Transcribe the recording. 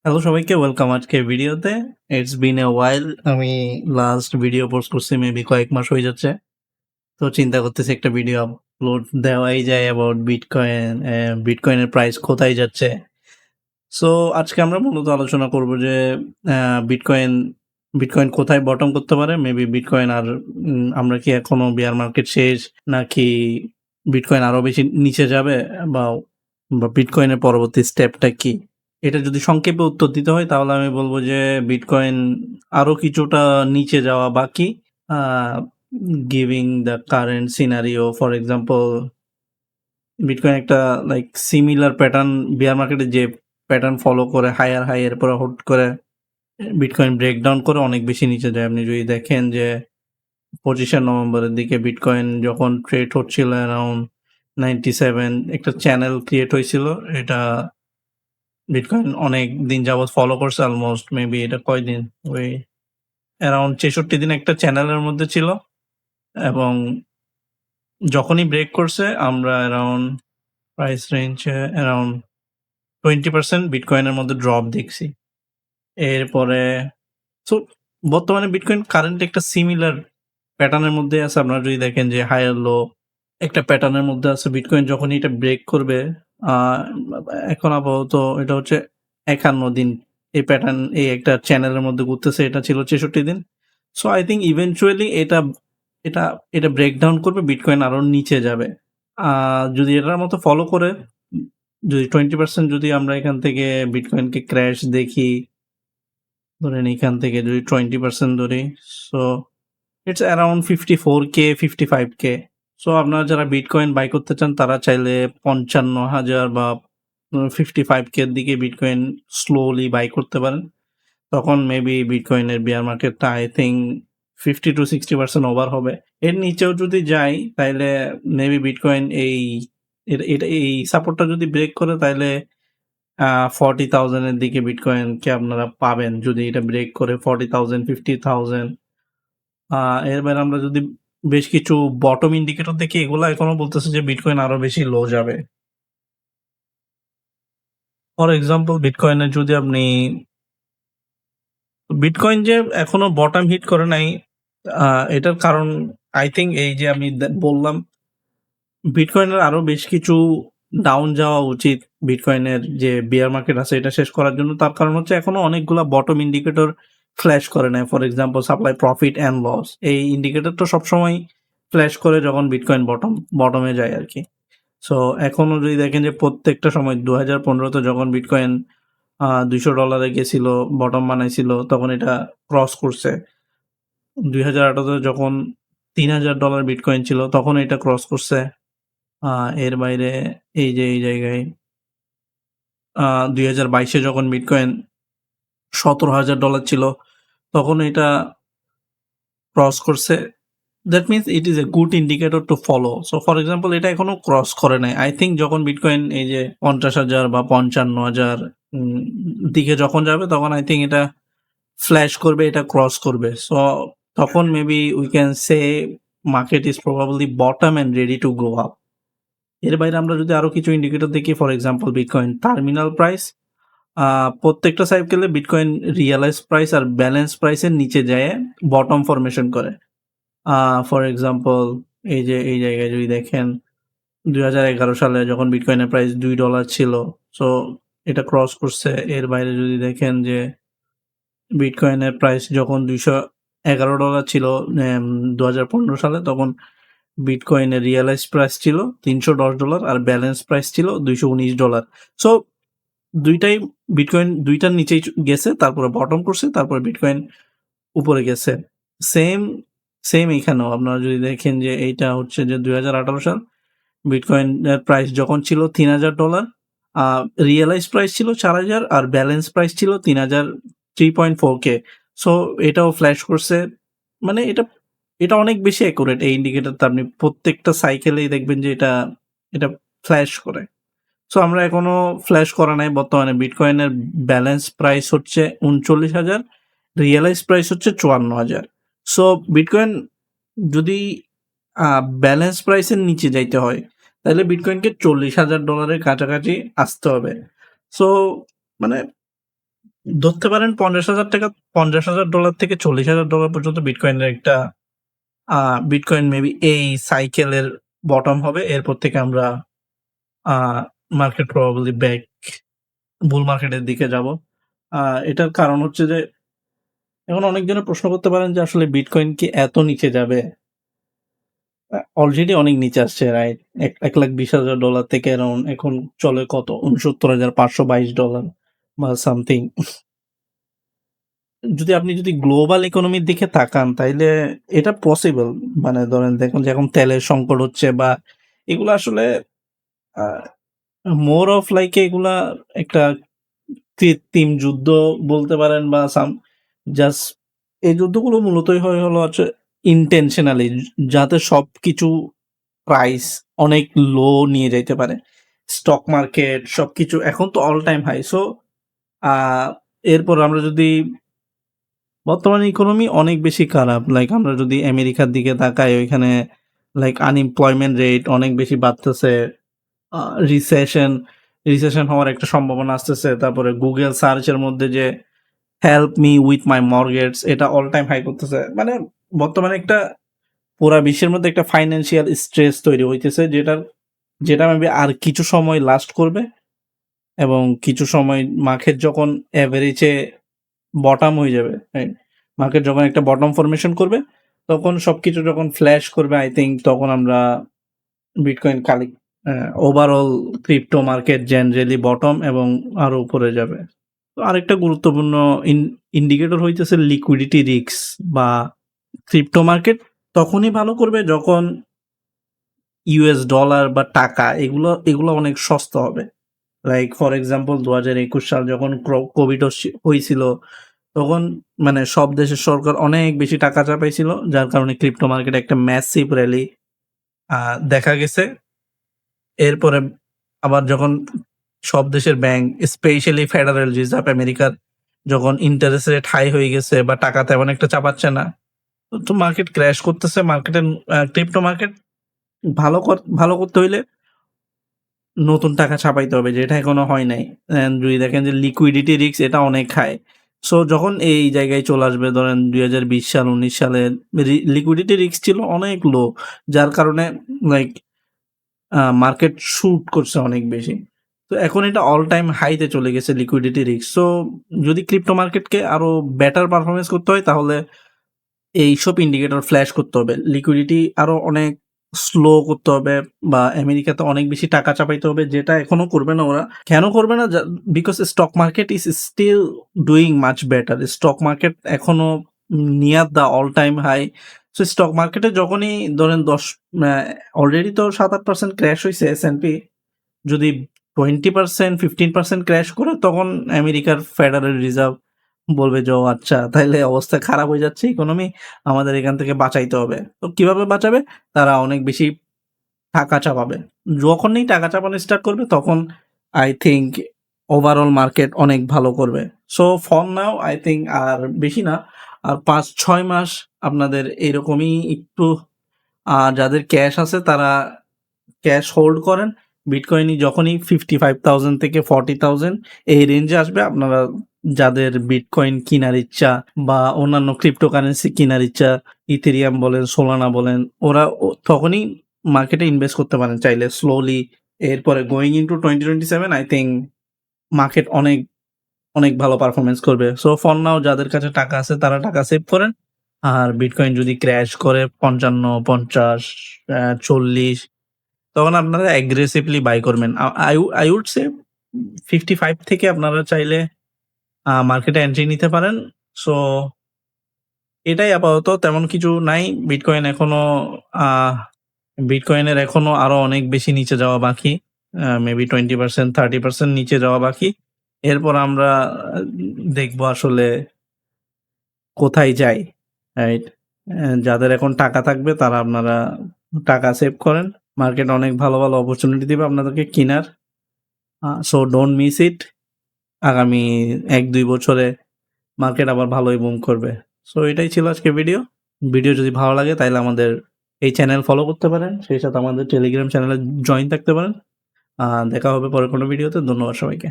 Hello সবাইকে welcome আজকের ভিডিওতে। ইটস বিন এ ওয়াইল। আমি লাস্ট ভিডিও পোস্ট করছি মেবি কয়েক মাস হয়ে যাচ্ছে। তো চিন্তা করতেছি একটা ভিডিও আপলোড দেওয়াই যায় অ্যাবাউট বিটকয়েন, বিটকয়েনের প্রাইস কোথায় যাচ্ছে। সো আজকে আমরা মূলত আলোচনা করব যে আ বিটকয়েন বিটকয়েন কোথায় বটম করতে পারে? মেবি বিটকয়েন আর আমরা কি এখনো বেয়ার মার্কেট শেষ? নাকি বিটকয়েন আরো বেশি নিচে যাবে? বা বিটকয়েনের পরবর্তী স্টেপটা কি? এটা যদি সংক্ষেপে উত্তর দিতে হয় তাহলে আমি বলব যে বিটকয়েন আরো কিছুটা নিচে যাওয়া বাকি। Uh giving the current scenario for example bitcoin একটা লাইক সিমিলার প্যাটার্ন বেয়ার মার্কেটে যে প্যাটার্ন ফলো করে হায়ার হাই এরপরে হুট করে বিটকয়েন ব্রেকডাউন করে অনেক বেশি নিচে যায়। আপনি যদি দেখেন যে ২৫শে নভেম্বরের দিকে বিটকয়েন যখন ট্রেড হচ্ছিল অ্যারাউন্ড 97 একটা চ্যানেল ক্রিয়েট হয়েছিল। এটা বিটকয়েন অনেক দিন যাবৎ ফলো করছে অলমোস্ট মেবি এটা কয়দিন ওই অ্যারাউন্ড ৬৬ দিন একটা চ্যানেলের মধ্যে ছিল এবং যখনই ব্রেক করছে আমরা অ্যারাউন্ড প্রাইস রেঞ্জে অ্যারাউন্ড 20% বিটকয়েনের মধ্যে ড্রপ দেখছি। এরপরে সো বর্তমানে বিটকয়েন কারেন্টলি একটা সিমিলার প্যাটার্নের মধ্যে আছে। আপনারা যদি দেখেন যে হায়ার লো একটা প্যাটার্নের মধ্যে আছে। বিটকয়েন যখনই এটা ব্রেক করবে আ এখন আপাতত এটা হচ্ছে ৫১ দিন এই প্যাটার্ন এই একটা চ্যানেলের মধ্যে ঘুরতেছে। এটা ছিল ৬৬ দিন। সো আই থিংক ইভেনচুয়ালি এটা এটা ব্রেকডাউন করবে বিটকয়েন আরো নিচে যাবে। আ যদি এটার মতো ফলো করে যদি 20% যদি আমরা এখান থেকে বিটকয়েনকে ক্র্যাশ দেখি, ধরেন এখান থেকে যদি 20% ধরি so it's around 54K 55K so আপনারা যারা বিটকয়েন বাই করতে চান তারা চাইলে ৫৫,০০০ বা 55K এর দিকে বিটকয়েন স্লোলি বাই করতে পারেন। তখন মেবি বিটকয়েনের বেয়ার মার্কেটটা আই থিংক 50-60% ওভার হবে। এর নিচেও যদি যাই তাইলে মেবি বিটকয়েন এই সাপোর্টটা যদি ব্রেক করে তাইলে 40,000 এর দিকে বিটকয়েনকে আপনারা পাবেন। যদি এটা ব্রেক করে 40,000 50,000 আ এর বাইরে আমরা যদি বেশ কিছু বটম ইন্ডিকেটর দেখি এগুলা এখনো বলতেছে যে বিটকয়েন আরো বেশি লো যাবে। ফর এক্সাম্পল বিটকয়েনের যদি আপনি বিটকয়েন যে এখনো বটম হিট করে নাই আ এটার কারণ আই থিংক এই যে আমি বললাম বিটকয়েনের আরো বেশ কিছু ডাউন যাওয়া উচিত। বিটকয়েনের যে বিয়ার মার্কেট আছে এটা শেষ করার জন্য। তার কারণ হচ্ছে এখনো অনেকগুলা বটম ইন্ডিকেটর ফ্ল্যাশ করে নাই। For example supply, profit and loss. এই ইন্ডিকেটরটা সবসময় ফ্ল্যাশ করে যখন বিটকয়েন বটমে যায় আরকি। সো এখনো যদি দেখেন যে প্রত্যেকটা সময় ২০১৫ তে যখন বিটকয়েন $২০০ এ গেছিল, বটম বানাইছিল তখন এটা ক্রস করছে। ২০১৮ তে যখন $৩,০০০ বিটকয়েন ছিল তখন এটা ক্রস করছে। আ এর বাইরে এই যে এই জায়গায় আ ২০২২ এ যখন বিটকয়েন $১৭,০০০ ছিল তখন এটা ক্রস করছে। That means it is a good indicator to follow. So for example এটা এখনো ক্রস করে নাই। আই থিংক যখন বিটকয়েন এই যে ৫০,০০০ বা ৫৫,০০০ দিকে যখন যাবে তখন আই থিংক এটা ফ্ল্যাশ করবে, এটা ক্রস করবে। সো তখন maybe we can say market is probably bottom and ready to go up. এর বাইরে আমরা যদি আরো কিছু ইন্ডিকেটর দেখি for example bitcoin terminal price uh প্রত্যেকটা সাইকেলে বিটকয়েন রিয়ালাইজ প্রাইস আর ব্যালেন্স প্রাইসের নিচে যেয়ে বটম ফরমেশন করে। আ ফর এক্সাম্পল এই যে এই জায়গায় যদি দেখেন ২০১১ সালে যখন বিটকয়েনের প্রাইস $২ ছিল। সো এটা ক্রস করছে। এর বাইরে যদি দেখেন যে বিটকয়েনের প্রাইস যখন $২১১ ছিল ২০১৫ সালে তখন বিটকয়েনের রিয়ালাইজড প্রাইস ছিল $৩১০ আর ব্যালেন্স প্রাইস ছিল $২১৯। সো ২ টাই বিটকয়েন ২ টার নিচেই গেছে। তারপরে বটম করছে। তারপরে বিটকয়েন উপরে গেছে। সেম, সেম এখানেও আপনারা যদি দেখেন যে এইটা হচ্ছে যে ২০১৮ সাল বিটকয়েনের প্রাইস যখন ছিল $৩,০০০ আ রিয়ালাইজড প্রাইস ছিল ৪,০০০ আর ব্যালেন্স প্রাইস ছিল ৩.4K সো এটাও ফ্ল্যাশ করছে। মানে এটা অনেক বেশি অ্যাকুরেট এই ইন্ডিকেটরটা আপনি প্রত্যেকটা সাইকেলেই দেখবেন যে এটা ফ্ল্যাশ করে। সো আমরা এখনো ফ্ল্যাশ করা নাই। বর্তমানে বিটকয়েনের ব্যালেন্স প্রাইস হচ্ছে ৩৯,০০০ রিয়ালাইজ প্রাইস হচ্ছে ৫৪,০০০ সো বিটকয়েন যদি আ ব্যালেন্স প্রাইসের নিচে যাইতে হয়, তাইলে বিটকয়েনকে $৪০,০০০ এর কাছাকাছি আসতে হবে। সো মানে ধরতে পারেন $50,000 থেকে $40,000 পর্যন্ত বিটকয়েনের একটা বিটকয়েন মেবি এই সাইকেলের বটম হবে। এরপর থেকে আমরা আ মার্কেট প্রবাবলি বুল মার্কেটের দিকে যাব। এটার কারণ হচ্ছে যে এখন অনেকজনে প্রশ্ন করতে পারেন যে আসলে বিটকয়েন কি এত নিচে যাবে? অলরেডি অনেক নিচে আসছে, রাইট? $1,20,000 থেকে অ্যারাউন্ড এখন চলে কত? $69,522 বা সামথিং। যদি গ্লোবাল ইকোনমির দিকে তাকান তাইলে এটা পসিবল। মানে ধরেন দেখুন যে এখন তেলের সংকট হচ্ছে বা এগুলো আসলে আ মোর অফ লাইক এগুলা একটা কৃত্রিম যুদ্ধ বলতে পারেন বা জাস্ট এই যুদ্ধগুলো মূলতই হয় হলো হচ্ছে ইনটেনশনালি, যাতে সবকিছু প্রাইস অনেক লো নিয়ে যাইতে পারে। স্টক মার্কেট সবকিছু এখন তো অল টাইম হাই। সো আ এরপর আমরা যদি বর্তমান ইকোনমি অনেক বেশি খারাপ। লাইক আমরা যদি আমেরিকার দিকে তাকাই, ওইখানে লাইক আনএমপ্লয়মেন্ট রেট অনেক বেশি বাড়তেছে। আ রিসেশন রিসেশন হওয়ার একটা সম্ভাবনা আসতেছে। তারপরে Google সার্চ এর মধ্যে যে help me with my mortgage এটা অল টাইম হাই করতেছে। মানে বর্তমানে একটা পুরা বিশ্বের মধ্যে একটা ফাইন্যান্সিয়াল স্ট্রেস তৈরি হইতেছে, যেটা মেবি আর কিছু সময় লাস্ট করবে এবং কিছু সময় মার্কেট যখন এভারেজে বটম হয়ে যাবে, রাইট? মার্কেট যখন একটা বটম ফরমেশন করবে, তখন সবকিছু যখন ফ্ল্যাশ করবে, আই থিংক তখন আমরা bitcoin overall crypto market generally bottom এবং আরো উপরে যাবে। তো আরেকটা গুরুত্বপূর্ণ ইন্ডিকেটর হইতেছে লিকুইডিটি রিস্ক বা ক্রিপ্টো মার্কেট তখনই ভালো করবে যখন ইউএস ডলার বা টাকা এগুলো অনেক সস্তা হবে। লাইক ফর এক্সাম্পল ২০২১ সাল যখন কোভিড হইছিল, তখন মানে সব দেশের সরকার অনেক বেশি টাকা চাপাইছিল, যার কারণে ক্রিপ্টো মার্কেটে একটা ম্যাসিভ র‍্যালি দেখা গেছে। এরপরে আবার যখন সব দেশের ব্যাংক স্পেশালি ফেডারেল রিজার্ভ আমেরিকার যখন ইন্টারেস্ট রেট হাই হয়ে গেছে বা টাকা তেমন একটা চাপাচ্ছে না, তো মার্কেট ক্র্যাশ করতেছে। মার্কেটের ক্রিপ্টো মার্কেট ভালো করতে হইলে নতুন টাকা ছাপাইতে হবে, যেটা এখনো হয় নাই। যদি দেখেন যে লিকুইডিটি রিস্ক এটা অনেক হাই। সো যখন এই জায়গায় চলে আসবে, ধরেন ২০২০ সাল ১৯ সালে লিকুইডিটি রিস্ক ছিল অনেক লো। যার কারণে লাইক মার্কেট শুট করছে অনেক বেশি। তো এখন এটা অল টাইম হাইতে চলে গেছে লিকুইডিটি রিস্ক। সো যদি ক্রিপ্টো মার্কেটকে আরো বেটার পারফরম্যান্স করতে হয়, তাহলে এইসব ইন্ডিকেটর ফ্ল্যাশ করতে হবে। লিকুইডিটি আরো অনেক স্লো করতে হবে বা আমেরিকাতে অনেক বেশি টাকা চাপাইতে হবে, যেটা এখনো করবে না ওরা। কেন করবে না? Because stock market is still doing much better. Stock market এখনো near the all time high. So stock মার্কেটে যখনই ধরেন আ অলরেডি তো ৭-৮% ক্র্যাশ হইছে S&P। যদি 20% 15% ক্র্যাশ করে, তখন আমেরিকার ফেডারেল রিজার্ভ বলবে যে, "ও আচ্ছা, তাইলে অবস্থা খারাপ হয়ে যাচ্ছে ইকোনমি, আমাদের এখান থেকে বাঁচাইতে হবে।" তো কিভাবে বাঁচাবে? তারা অনেক বেশি টাকা চাপাবে। যখনই টাকা চাপানো স্টার্ট করবে, তখন আই থিংক ওভারঅল মার্কেট অনেক ভালো করবে। So for now I think আর বেশি না, আর ৫-৬ মাস আপনাদের এরকমই একটু যাদের ক্যাশ আছে তারা ক্যাশ হোল্ড করেন। বিটকয়েনই যখনই 55,000 থেকে 40,000 এই রেঞ্জে আসবে, আপনারা যাদের বিটকয়েন কিনার ইচ্ছা বা অন্যান্য ক্রিপ্টোকারেন্সি কিনার ইচ্ছা, ইথেরিয়াম বলেন, সোলানা বলেন, ওরা তখনই মার্কেটে ইনভেস্ট করতে পারেন চাইলে স্লোলি। এরপরে going into 2027 I think market অনেক ভালো পারফরম্যান্স করবে। সো ফর নাও যাদের কাছে টাকা আছে তারা টাকা সেভ করেন। আর বিটকয়েন যদি ক্র্যাশ করে ৫৫, ৫০, ৪০, তখন আপনারা অ্যাগ্রেসিভলি বাই করবেন। আই উড সে 55 থেকে আপনারা চাইলে মার্কেটে এন্ট্রি নিতে পারেন। সো এটাই আপাতত, তেমন কিছু নাই। আহ বিটকয়েনের এখনো আরো অনেক বেশি নিচে যাওয়া বাকি। মেবি 20% 30% নিচে যাওয়া বাকি। এরপর আমরা দেখবো আসলে কোথায় যাই, রাইট? যাদের এখন টাকা থাকবে তারা আপনারা টাকা সেভ করেন। মার্কেট অনেক ভালো অপরচুনিটি দিবে আপনাদেরকে কিনার। So don't miss it. আগামী ১-২ বছরে মার্কেট আবার ভালোই বুম করবে। সো এটাই ছিল আজকের ভিডিও। ভিডিও যদি ভালো লাগে তাইলে আমাদের এই চ্যানেল ফলো করতে পারেন। সেই সাথে আমাদের টেলিগ্রাম চ্যানেলে জয়েন থাকতে পারেন। দেখা হবে পরের কোনো ভিডিওতে। ধন্যবাদ সবাইকে।